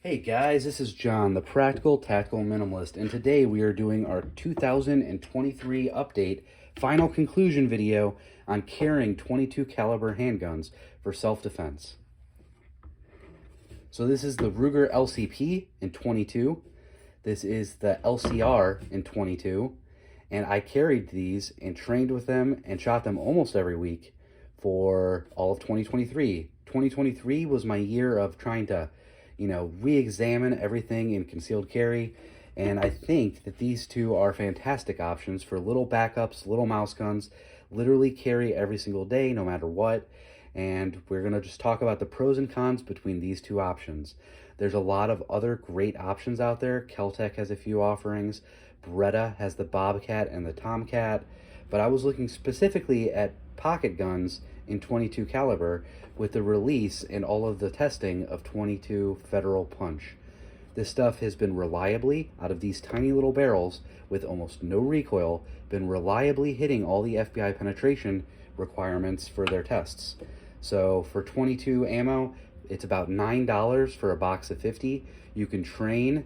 Hey guys, this is John, the Practical Tactical Minimalist, and today we are doing our 2023 update final conclusion video on carrying 22 caliber handguns for self-defense. So this is the Ruger LCP in 22, this is the LCR in 22, and I carried these and trained with them and shot them almost every week for all of 2023. 2023 was my year of trying to re-examine everything in concealed carry. And I think that these two are fantastic options for little backups, little mouse guns, literally carry every single day, no matter what. And we're going to just talk about the pros and cons between these two options. There's a lot of other great options out there. Kel-Tec has a few offerings. Beretta has the Bobcat and the Tomcat. But I was looking specifically at pocket guns in 22 caliber with the release and all of the testing of 22 Federal Punch. This stuff has been reliably, out of these tiny little barrels with almost no recoil, been reliably hitting all the FBI penetration requirements for their tests. So for 22 ammo, it's about $9 for a box of 50. You can train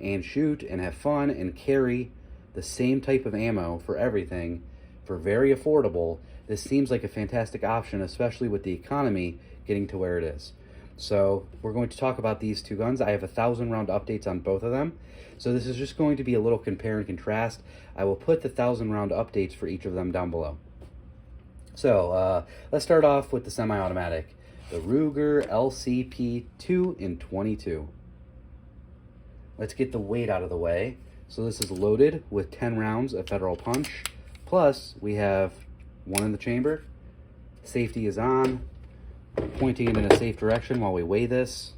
and shoot and have fun and carry the same type of ammo for everything for very affordable. This seems like a fantastic option, especially with the economy getting to where it is. So we're going to talk about these two guns. I have 1,000 round updates on both of them. So this is just going to be a little compare and contrast. I will put the 1,000 round updates for each of them down below. So let's start off with the semi-automatic, the Ruger lcp2 in 22. Let's get the weight out of the way. So this is loaded with 10 rounds of Federal Punch. Plus, we have one in the chamber. Safety is on. Pointing it in a safe direction while we weigh this.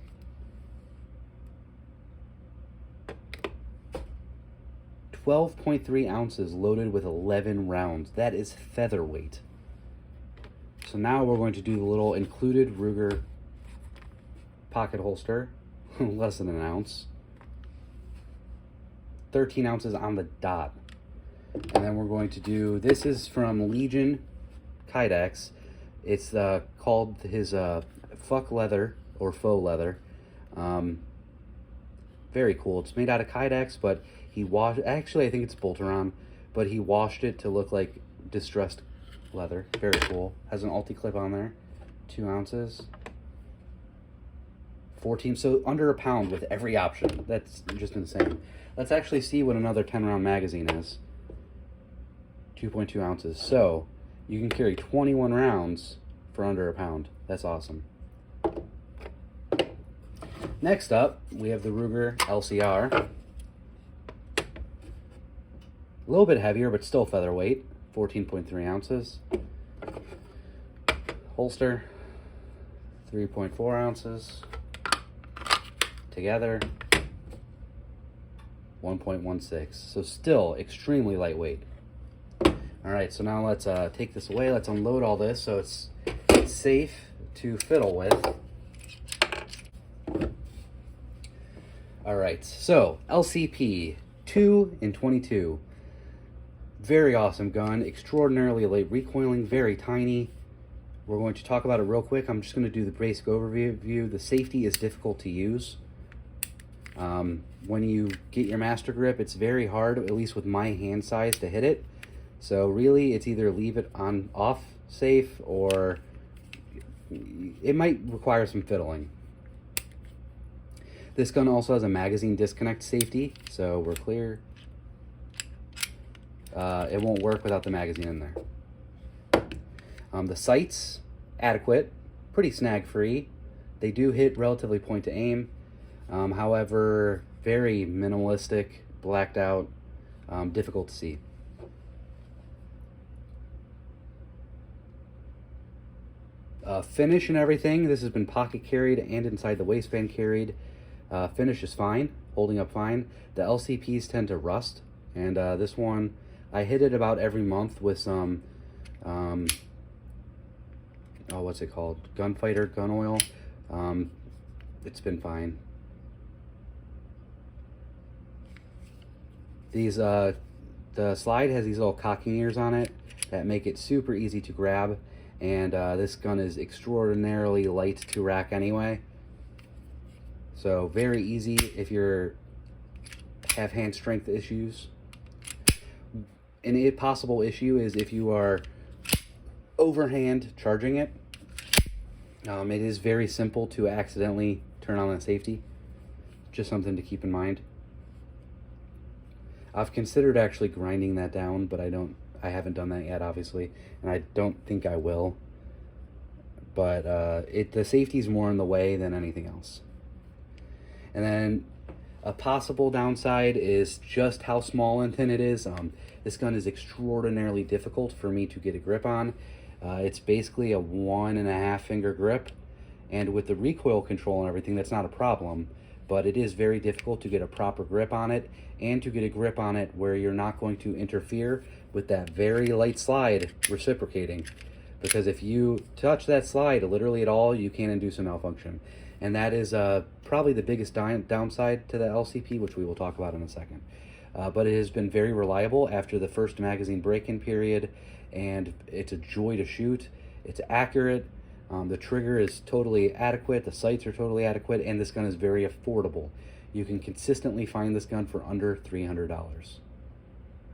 .3 ounces loaded with 11 rounds. That is featherweight. So now we're going to do the little included Ruger pocket holster. Less than an ounce. 13 ounces on the dot. And then we're going to do, this is from Legion Kydex. It's called his fuck leather or faux leather. Very cool. It's made out of Kydex, but he washed, actually I think it's Bolteron, but he washed it to look like distressed leather. Very cool. Has an ulti-clip on there. 2 ounces. 14, so under a pound with every option. That's just insane. Let's actually see what another 10 round magazine is. 2.2 ounces. So you can carry 21 rounds for under a pound. That's awesome. Next up, we have the Ruger LCR. A little bit heavier, but still featherweight. 14.3 ounces. Holster, 3.4 ounces. Together, 1.16. So still extremely lightweight. All right, so now let's take this away. Let's unload all this so it's safe to fiddle with. All right, so LCP 2 in 22. Very awesome gun, extraordinarily light recoiling, very tiny. We're going to talk about it real quick. I'm just going to do the basic overview. The safety is difficult to use. When you get your master grip, it's very hard, at least with my hand size, to hit it. So really, it's either leave it on off safe or it might require some fiddling. This gun also has a magazine disconnect safety, so we're clear. It won't work without the magazine in there. The sights, adequate, pretty snag-free. They do hit relatively point to aim. However, very minimalistic, blacked out, difficult to see. Finish and everything, this has been pocket carried and inside the waistband carried. Finish is fine, holding up fine. The LCPs tend to rust, and this one, I hit it about every month with some, what's it called? Gunfighter gun oil. It's been fine. These, the slide has these little cocking ears on it that make it super easy to grab. And this gun is extraordinarily light to rack anyway. So very easy if you're have hand strength issues. An possible issue is if you are overhand charging it. It is very simple to accidentally turn on the safety. Just something to keep in mind. I've considered actually grinding that down, but I haven't done that yet, obviously, and I don't think I will. But the safety's more in the way than anything else. And then a possible downside is just how small and thin it is. This gun is extraordinarily difficult for me to get a grip on. It's basically a 1.5 finger grip, and with the recoil control and everything, that's not a problem, but it is very difficult to get a proper grip on it, and to get a grip on it where you're not going to interfere with that very light slide reciprocating. Because if you touch that slide literally at all, you can induce a malfunction. And that is probably the biggest downside to the LCP, which we will talk about in a second. But it has been very reliable after the first magazine break-in period, and it's a joy to shoot. It's accurate. The trigger is totally adequate. The sights are totally adequate, and this gun is very affordable. You can consistently find this gun for under $300.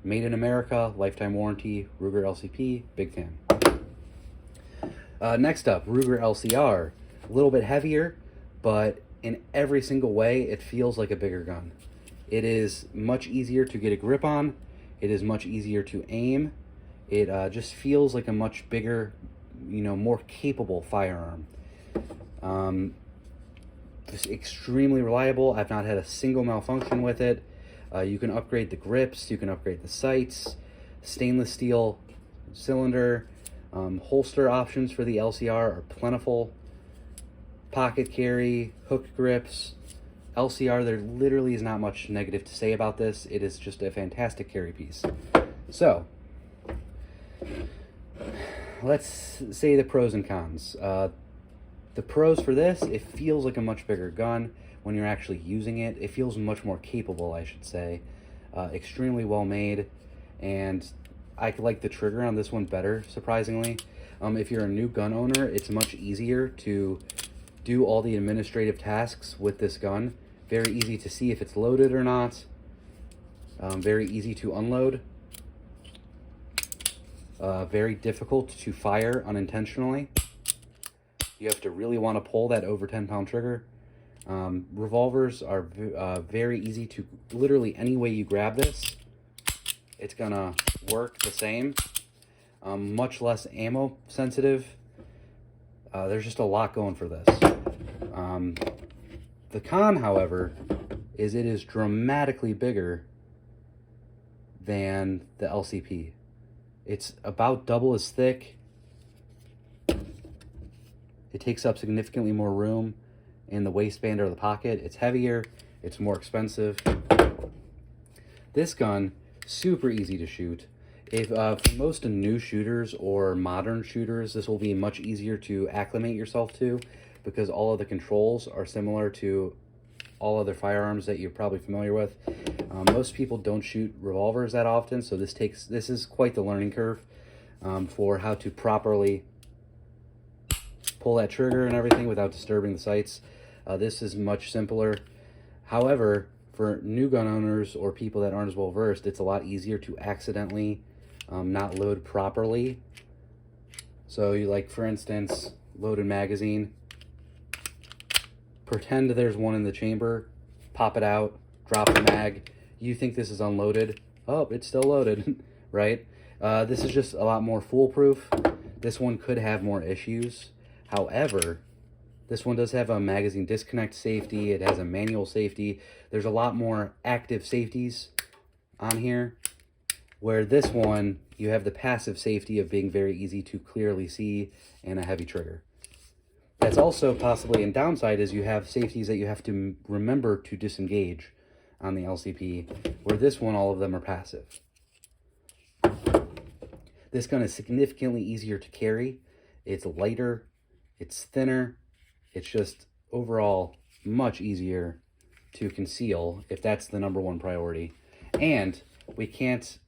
Made in America, lifetime warranty, Ruger LCP, big fan. Next up, Ruger LCR. A little bit heavier, but in every single way, it feels like a bigger gun. It is much easier to get a grip on. It is much easier to aim. It just feels like a much bigger, more capable firearm. It's extremely reliable. I've not had a single malfunction with it. You can upgrade the grips. You can upgrade the sights. Stainless steel cylinder. Holster options for the LCR are plentiful. Pocket carry, hook grips. LCR, there literally is not much negative to say about this. It is just a fantastic carry piece. So, let's say the pros and cons. The pros for this, it feels like a much bigger gun when you're actually using it. It feels much more capable, I should say. Extremely well made, and I like the trigger on this one better, surprisingly. If you're a new gun owner, it's much easier to do all the administrative tasks with this gun. Very easy to see if it's loaded or not. Very easy to unload. Very difficult to fire unintentionally. You have to really want to pull that over 10-pound trigger. Revolvers are very easy to, literally any way you grab this, it's gonna work the same. Much less ammo sensitive. There's just a lot going for this. The con, however, is it is dramatically bigger than the LCP. It's about double as thick. It takes up significantly more room in the waistband or the pocket. It's heavier. It's more expensive. This gun, super easy to shoot. If for most new shooters or modern shooters, this will be much easier to acclimate yourself to, because all of the controls are similar to all other firearms that you're probably familiar with. Most people don't shoot revolvers that often, so this is quite the learning curve for how to properly pull that trigger and everything without disturbing the sights. This is much simpler. However, for new gun owners or people that aren't as well versed, it's a lot easier to accidentally not load properly. So you, like, for instance, load a magazine, pretend there's one in the chamber, pop it out, drop the mag. You think this is unloaded. Oh, it's still loaded, right? This is just a lot more foolproof. This one could have more issues. However, this one does have a magazine disconnect safety. It has a manual safety. There's a lot more active safeties on here, where this one, you have the passive safety of being very easy to clearly see and a heavy trigger. That's also possibly a downside, is you have safeties that you have to remember to disengage on the LCP, where this one, all of them are passive. This gun is significantly easier to carry. It's lighter, it's thinner, it's just overall much easier to conceal, if that's the #1 priority. And we can't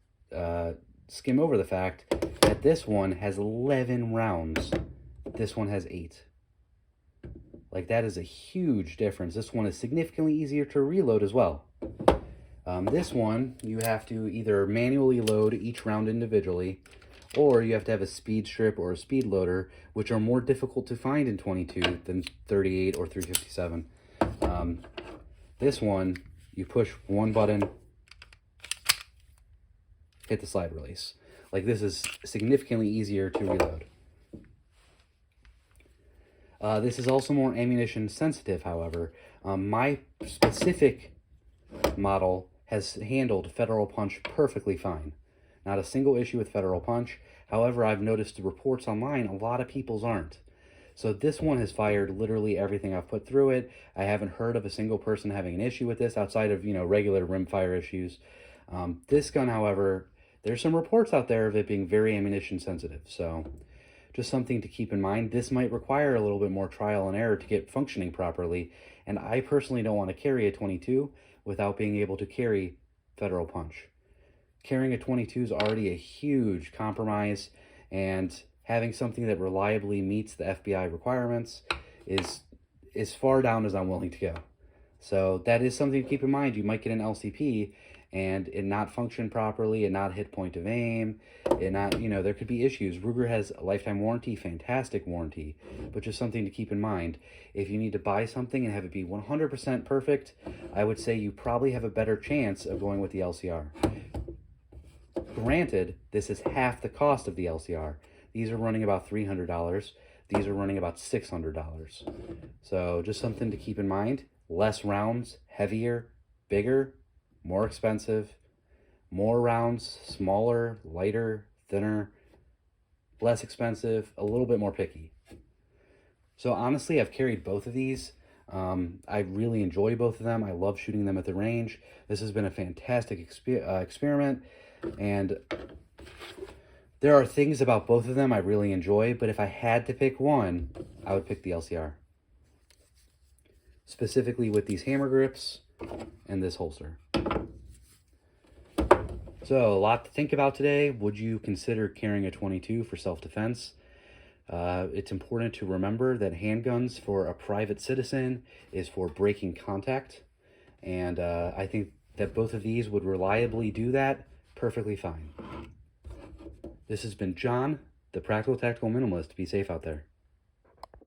skim over the fact that this one has 11 rounds. This one has 8. Like, that is a huge difference. This one is significantly easier to reload as well. This one, you have to either manually load each round individually, or you have to have a speed strip or a speed loader, which are more difficult to find in 22 than 38 or 357. This one, you push one button, hit the slide release. Like, this is significantly easier to reload. This is also more ammunition sensitive, however. My specific model has handled Federal Punch perfectly fine. Not a single issue with Federal Punch. However, I've noticed the reports online, a lot of people's aren't. So this one has fired literally everything I've put through it. I haven't heard of a single person having an issue with this outside of, regular rimfire issues. This gun, however, there's some reports out there of it being very ammunition sensitive. So just something to keep in mind. This might require a little bit more trial and error to get functioning properly. And I personally don't want to carry a 22 without being able to carry Federal Punch. Carrying a 22 is already a huge compromise, and having something that reliably meets the FBI requirements is as far down as I'm willing to go. So that is something to keep in mind. You might get an LCP and it not function properly, and not hit point of aim, and not, there could be issues. Ruger has a lifetime warranty, fantastic warranty, but just something to keep in mind. If you need to buy something and have it be 100% perfect, I would say you probably have a better chance of going with the LCR. Granted, this is half the cost of the LCR. These are running about $300. These are running about $600. So just something to keep in mind. Less rounds, heavier, bigger, more expensive. More rounds, smaller, lighter, thinner, less expensive, a little bit more picky. So honestly, I've carried both of these. I really enjoy both of them. I love shooting them at the range. This has been a fantastic experiment, and there are things about both of them I really enjoy, but if I had to pick one, I would pick the LCR. Specifically with these hammer grips and this holster. So, a lot to think about today. Would you consider carrying a 22 for self-defense? It's important to remember that handguns for a private citizen is for breaking contact. And I think that both of these would reliably do that perfectly fine. This has been John, the Practical Tactical Minimalist. Be safe out there.